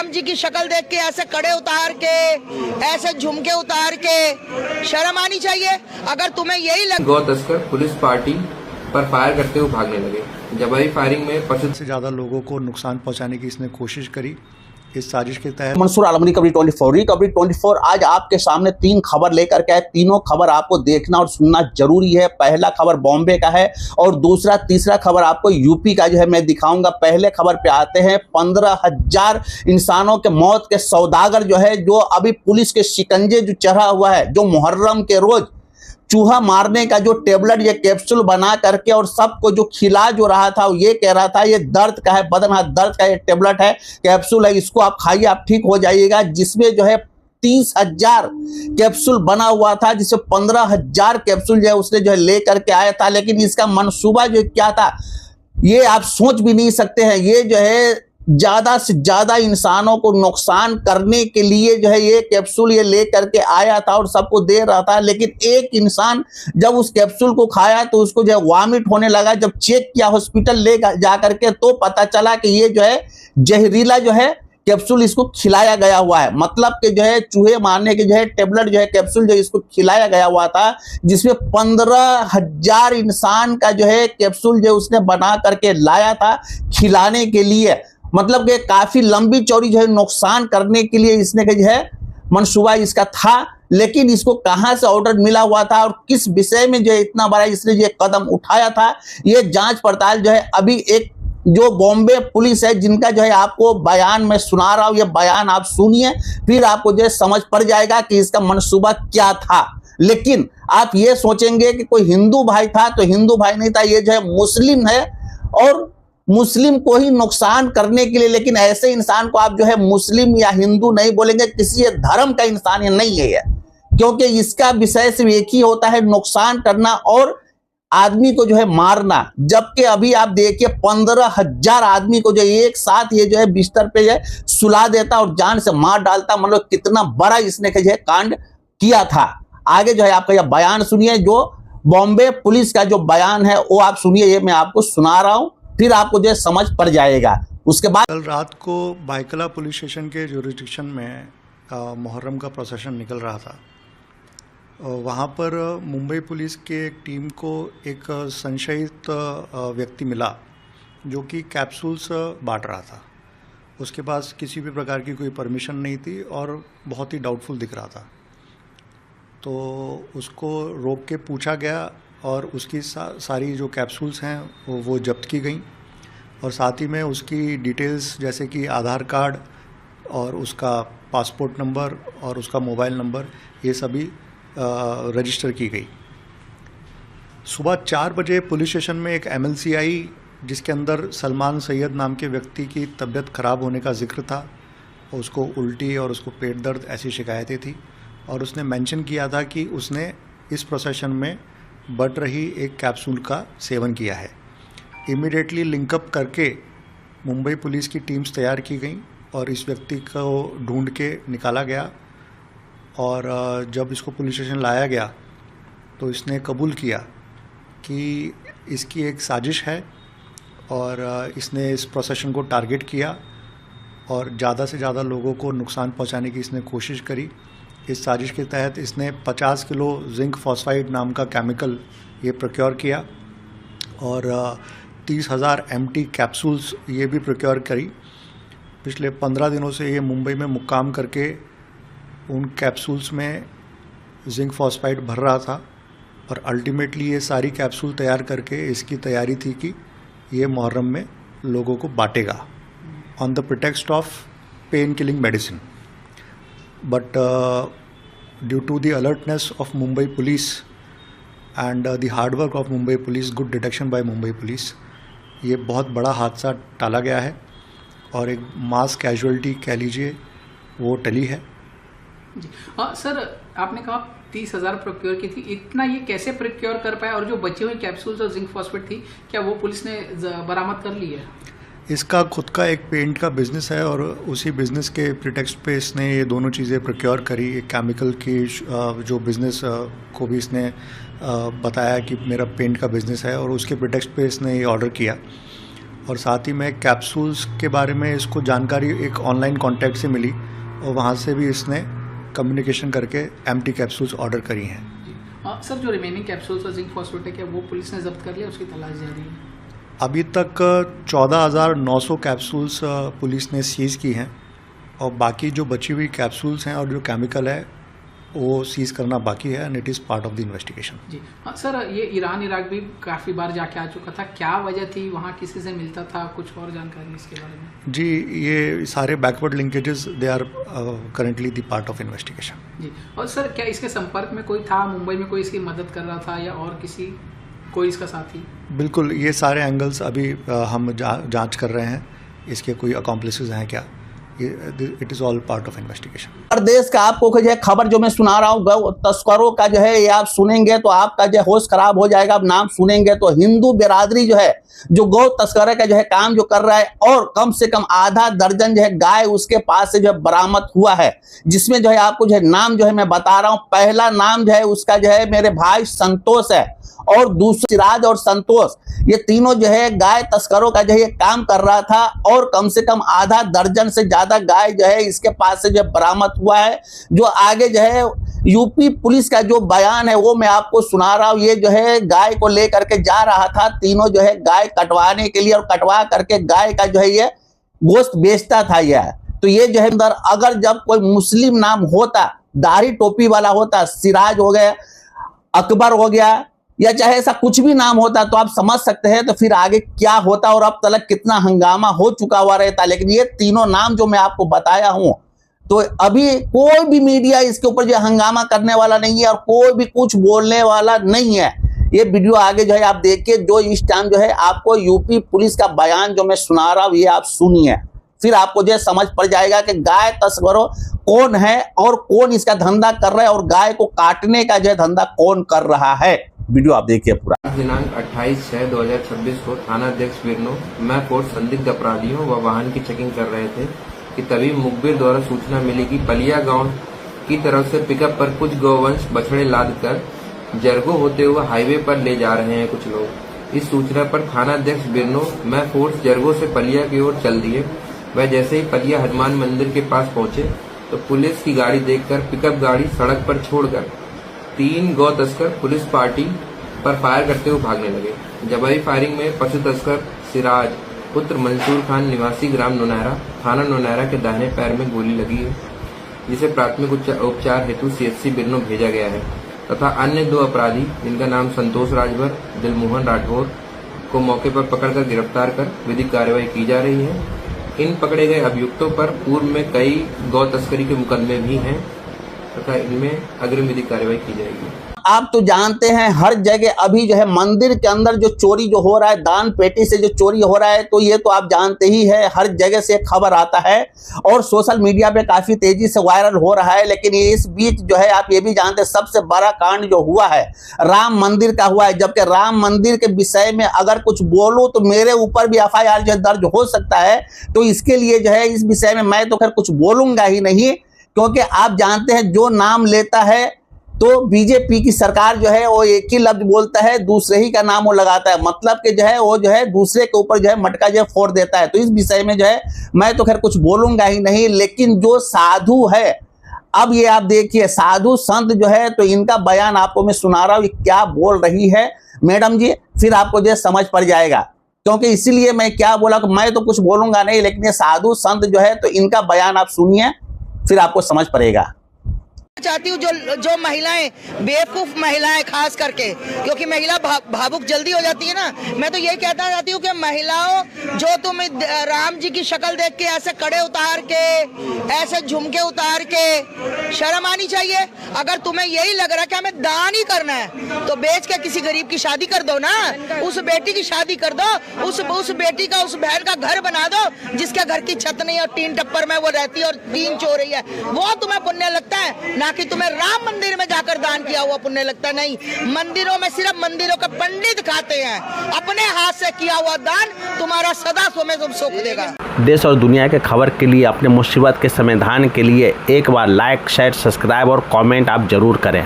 राम जी की शक्ल देख के ऐसे कड़े उतार के, ऐसे झुमके उतार के, शर्म आनी चाहिए। अगर तुम्हें यही लग गौ तस्कर पुलिस पार्टी पर फायर करते हुए भागने लगे। जवाबी फायरिंग में 25 से ज़्यादा लोगों को नुकसान पहुंचाने की इसने कोशिश करी। इस साजिश के तहत मंसूर आलम, रिकवरी 24 आज आपके सामने 3 खबर लेकर के आए। तीनों खबर आपको देखना और सुनना जरूरी है। पहला खबर बॉम्बे का है और दूसरा तीसरा खबर आपको यूपी का जो है मैं दिखाऊंगा। पहले खबर पे आते हैं। 15,000 इंसानों के मौत के सौदागर जो है, जो अभी पुलिस के शिकंजे जो चढ़ा हुआ है, जो मुहर्रम के रोज चूहा मारने का जो टेबलेट, ये कैप्सूल बना करके और सबको जो खिला जो रहा था, ये कह रहा था ये दर्द का है, बदन हाथ दर्द का ये टेबलेट है, कैप्सूल है, इसको आप खाइए, आप ठीक हो जाइएगा। जिसमें जो है 30,000 कैप्सूल बना हुआ था, जिसमें 15,000 कैप्सूल जो है उसने जो है ले करके आया था। लेकिन इसका मनसूबा जो क्या था, ये आप सोच भी नहीं सकते हैं। ये जो है ज्यादा से ज्यादा इंसानों को नुकसान करने के लिए जो है ये कैप्सूल ये ले करके आया था और सबको दे रहा था। लेकिन एक इंसान जब उस कैप्सूल को खाया तो उसको जो है वॉमिट होने लगा। जब चेक किया हॉस्पिटल ले जा करके तो पता चला कि ये जो है जहरीला जो है कैप्सूल इसको खिलाया गया हुआ है। मतलब कि जो है चूहे मारने के जो है टेबलेट जो है कैप्सूल जो इसको खिलाया गया हुआ था, जिसमें 15,000 इंसान का जो है कैप्सूल जो उसने बना करके लाया था खिलाने के लिए। मतलब कि काफी लंबी चौड़ी जो है नुकसान करने के लिए इसने जो है मंसूबा इसका था। लेकिन इसको कहां से ऑर्डर मिला हुआ था और किस विषय में जो है इतना बड़ा इसने जो कदम उठाया था, ये जांच पड़ताल जो है अभी एक जो बॉम्बे पुलिस है, जिनका जो है आपको बयान मैं सुना रहा हूं, ये बयान आप सुनिए, फिर आपको जो है समझ पड़ जाएगा कि इसका मंसूबा क्या था। लेकिन आप ये सोचेंगे कि कोई हिंदू भाई था, तो हिंदू भाई नहीं था, ये जो है मुस्लिम है और मुस्लिम को ही नुकसान करने के लिए। लेकिन ऐसे इंसान को आप जो है मुस्लिम या हिंदू नहीं बोलेंगे, किसी धर्म का इंसान ये नहीं है, क्योंकि इसका विषय सिर्फ एक ही होता है, नुकसान करना और आदमी को जो है मारना। जबकि अभी आप देखिए 15,000 आदमी को जो एक साथ ये जो है बिस्तर पे जो है सुला देता और जान से मार डालता। मतलब कितना बड़ा इसने जो है कांड किया था। आगे जो है आपका यह बयान सुनिए, जो बॉम्बे पुलिस का जो बयान है वो आप सुनिए, ये मैं आपको सुना रहा हूं, फिर आपको जो समझ पड़ जाएगा। उसके बाद कल रात को बाइकला पुलिस स्टेशन के जुरिस्डिक्शन में मुहर्रम का प्रोसेशन निकल रहा था। वहाँ पर मुंबई पुलिस के एक टीम को एक संशयित व्यक्ति मिला जो कि कैप्सूल्स बांट रहा था। उसके पास किसी भी प्रकार की कोई परमिशन नहीं थी और बहुत ही डाउटफुल दिख रहा था। तो उसको रोक के पूछा गया और उसकी सारी जो कैप्सूल्स हैं वो जब्त की गई और साथ ही में उसकी डिटेल्स जैसे कि आधार कार्ड और उसका पासपोर्ट नंबर और उसका मोबाइल नंबर, ये सभी रजिस्टर की गई। सुबह 4 बजे पुलिस स्टेशन में एक MLC आई, जिसके अंदर सलमान सैयद नाम के व्यक्ति की तबीयत ख़राब होने का जिक्र था। उसको उल्टी और उसको पेट दर्द ऐसी शिकायतें थी और उसने मेंशन किया था कि उसने इस प्रोसेशन में बढ़ रही एक कैप्सूल का सेवन किया है। इमीडिएटली लिंकअप करके मुंबई पुलिस की टीम्स तैयार की गई और इस व्यक्ति को ढूंढ के निकाला गया। और जब इसको पुलिस स्टेशन लाया गया तो इसने कबूल किया कि इसकी एक साजिश है और इसने इस प्रोसेशन को टारगेट किया और ज़्यादा से ज़्यादा लोगों को नुकसान पहुंचाने की इसने कोशिश करी। इस साजिश के तहत इसने 50 किलो जिंक फॉस्फाइड नाम का केमिकल ये प्रोक्योर किया और 30,000 MT कैप्सूल्स ये भी प्रोक्योर करी। पिछले 15 दिनों से ये मुंबई में मुक्काम करके उन कैप्सूल्स में जिंक फॉस्फाइड भर रहा था और अल्टीमेटली ये सारी कैप्सूल तैयार करके इसकी तैयारी थी कि ये मुहर्रम में लोगों को बांटेगा on the pretext of pain killing medicine. But due to the alertness of Mumbai police and the hard work of Mumbai police, good detection by Mumbai police, ये बहुत बड़ा हादसा टाला गया है और एक मास कैजुअलिटी कह लीजिए वो टली है। जी हाँ सर, आपने कहा 30,000 प्रोक्योर की थी, इतना ये कैसे प्रोक्योर कर पाया और जो बचे हुए कैप्सूल्स और जिंक फॉस्फेट थी, क्या वो पुलिस ने बरामद कर ली है? इसका खुद का एक पेंट का बिज़नेस है और उसी बिज़नेस के प्रिटेक्स्ट पे इसने ये दोनों चीज़ें प्रोक्योर करी। एक केमिकल की जो बिज़नेस को भी इसने बताया कि मेरा पेंट का बिज़नेस है और उसके प्रिटेक्स्ट पे इसने ये ऑर्डर किया और साथ ही में कैप्सूल्स के बारे में इसको जानकारी एक ऑनलाइन कॉन्टैक्ट से मिली और वहाँ से भी इसने कम्युनिकेशन करके एम्प्टी कैप्सूल्स ऑर्डर करी हैं। सर, जो रिमेनिंग कैप्सूल्स और जिंक फॉस्फेट है, क्या वो पुलिस ने जब्त कर लिया, उसकी तलाश जारी है? अभी तक 14,900 कैप्सूल्स पुलिस ने सीज़ की हैं और बाकी जो बची हुई कैप्सूल्स हैं और जो केमिकल है वो सीज़ करना बाकी है and it is part of the investigation. जी सर, ये ईरान इराक भी काफ़ी बार जाके आ चुका था, क्या वजह थी, वहाँ किसी से मिलता था, कुछ और जानकारी इसके बारे में? जी, ये सारे backward linkages they are currently the part of investigation. जी, और सर क्या इसके संपर्क में कोई था, मुंबई में कोई इसकी मदद कर रहा था या और कोई इसका साथी? बिल्कुल, ये सारे एंगल्स अभी हम जांच कर रहे हैं, इसके कोई अकॉम्प्लिसेस हैं क्या, it is all part of investigation. प्रदेश का आपको जो है खबर जो मैं सुना रहा हूँ गौ तस्करों का जो है, ये आप सुनेंगे तो आपका जो होश खराब हो जाएगा। आप नाम सुनेंगे तो हिंदू बिरादरी जो है जो गौ तस्करी का जो है काम जो कर रहा है, और कम से कम आधा दर्जन जो है गाय उसके पास से जो है बरामद हुआ है, जिसमें जो है आपको जो है नाम जो है मैं बता रहा हूँ। पहला नाम जो है उसका जो है मेरे भाई संतोष है, और दूसरा सिराज और संतोष, ये तीनों जो है गाय तस्करों का जो है काम कर रहा था, और कम से कम आधा दर्जन से ज्यादा गाय जो है इसके पास से जो बरामद हुआ है। जो आगे जो है यूपी पुलिस का जो बयान है वो मैं आपको सुना रहा हूँ। ये जो है गाय को लेकर के जा रहा था, तीनों जो है गाय कटवाने के लिए, और कटवा करके गाय का जो है ये गोश्त बेचता था यह। तो ये जो है अंदर अगर जब कोई मुस्लिम नाम होता, दाढ़ी टोपी वाला होता, सिराज हो गया, अकबर हो गया, या चाहे ऐसा कुछ भी नाम होता, तो आप समझ सकते हैं तो फिर आगे क्या होता और अब तक कितना हंगामा हो चुका हुआ रहता। लेकिन ये तीनों नाम जो मैं आपको बताया हूं, तो अभी कोई भी मीडिया इसके ऊपर जो हंगामा करने वाला नहीं है और कोई भी कुछ बोलने वाला नहीं है। ये वीडियो आगे जो है आप देखिए, जो इस टाइम जो है आपको यूपी पुलिस का बयान जो मैं सुना रहा हूं, ये आप सुनिए, फिर आपको जो समझ पड़ जाएगा कि गाय तस्करों कौन है और कौन इसका धंधा कर रहा है, और गाय को काटने का जो धंधा कौन कर रहा है। वीडियो आप देखिए पूरा। दिनांक 28/6/2026 को थाना अध्यक्ष बिरनो मैं फोर्स संदिग्ध अपराधियों व वाहन की चेकिंग कर रहे थे कि तभी मुखबिर द्वारा सूचना मिली कि पलिया गांव की तरफ से पिकअप पर कुछ गौवंश बछड़े लाद कर जरगो होते हुए हाईवे पर ले जा रहे हैं कुछ लोग। इस सूचना पर थाना अध्यक्ष बिरनो मैं फोर्स जरगो से पलिया की ओर चल दिए। वह जैसे ही पलिया हनुमान मंदिर के पास पहुंचे तो पुलिस की गाड़ी देखकर पिकअप गाड़ी सड़क पर छोड़कर 3 गौ तस्कर पुलिस पार्टी पर फायर करते हुए भागने लगे। जवाबी फायरिंग में पशु तस्कर सिराज पुत्र मंसूर खान निवासी ग्राम नौनहरा थाना नौनहरा के दाहिने पैर में गोली लगी है, जिसे प्राथमिक उपचार हेतु सीएचसी बिरनो भेजा गया है, तथा अन्य 2 अपराधी जिनका नाम संतोष राजभर दिलमोहन राठौर को मौके पर पकड़कर गिरफ्तार कर विधिक कार्रवाई की जा रही है। इन पकड़े गए अभियुक्तों पर पूर्व में कई गौ तस्करी के मुकदमे भी हैं तथा इनमें अग्रिम विधिक कार्रवाई की जाएगी। आप तो जानते हैं हर जगह अभी जो है मंदिर के अंदर जो चोरी जो हो रहा है, दान पेटी से जो चोरी हो रहा है, तो ये तो आप जानते ही है, हर जगह से खबर आता है और सोशल मीडिया पे काफी तेजी से वायरल हो रहा है। लेकिन इस बीच जो है आप ये भी जानते हैं सबसे बड़ा कांड जो हुआ है राम मंदिर का हुआ है। जबकि राम मंदिर के विषय में अगर कुछ बोलूं तो मेरे ऊपर भी FIR जो दर्ज हो सकता है, तो इसके लिए जो है इस विषय में मैं तो खैर कुछ बोलूंगा ही नहीं, क्योंकि आप जानते हैं जो नाम लेता है तो बीजेपी की सरकार जो है वो एक ही लफ्ज बोलता है, दूसरे ही का नाम वो लगाता है, मतलब कि जो है वो जो है दूसरे के ऊपर जो है मटका जो है फोड़ देता है। तो इस विषय में जो है मैं तो खैर कुछ बोलूंगा ही नहीं। लेकिन जो साधु है, अब ये आप देखिए साधु संत जो है, तो इनका बयान आपको मैं सुना रहा हूँ क्या बोल रही है मैडम जी, फिर आपको जो है समझ पड़ जाएगा। क्योंकि इसीलिए मैं क्या बोला कि मैं तो कुछ बोलूंगा नहीं, लेकिन ये साधु संत जो है तो इनका बयान आप सुनिए, फिर आपको समझ पड़ेगा। चाहती हूँ जो महिलाएं, बेवकूफ महिलाएं खास करके, क्योंकि महिला भावुक जल्दी हो जाती है ना, मैं तो यही कहना चाहती हूँ कि महिलाओं, जो तुम राम जी की शक्ल देख के ऐसे कड़े उतार के, ऐसे झुमके उतार के, शर्म आनी चाहिए। अगर तुम्हें यही लग रहा है कि हमें दान ही करना है तो बेच के किसी गरीब की शादी कर दो ना, उस बेटी की शादी कर दो, उस बेटी का, उस बहन का घर बना दो जिसके घर की छत नहीं और 3 टप्पर में वो रहती है और 3 चो रही है, वो तुम्हें पुण्य लगता है, ना कि तुम्हें राम मंदिर में जाकर दान किया हुआ पुण्य लगता है। नहीं, मंदिरों में सिर्फ मंदिरों के पंडित खाते हैं, अपने हाथ से किया हुआ दान तुम्हारा सदा सुख देगा। देश और दुनिया के खबर के लिए, अपने मुसीबत के समाधान के लिए एक बार लाइक, शेयर, सब्सक्राइब और कमेंट आप जरूर करें।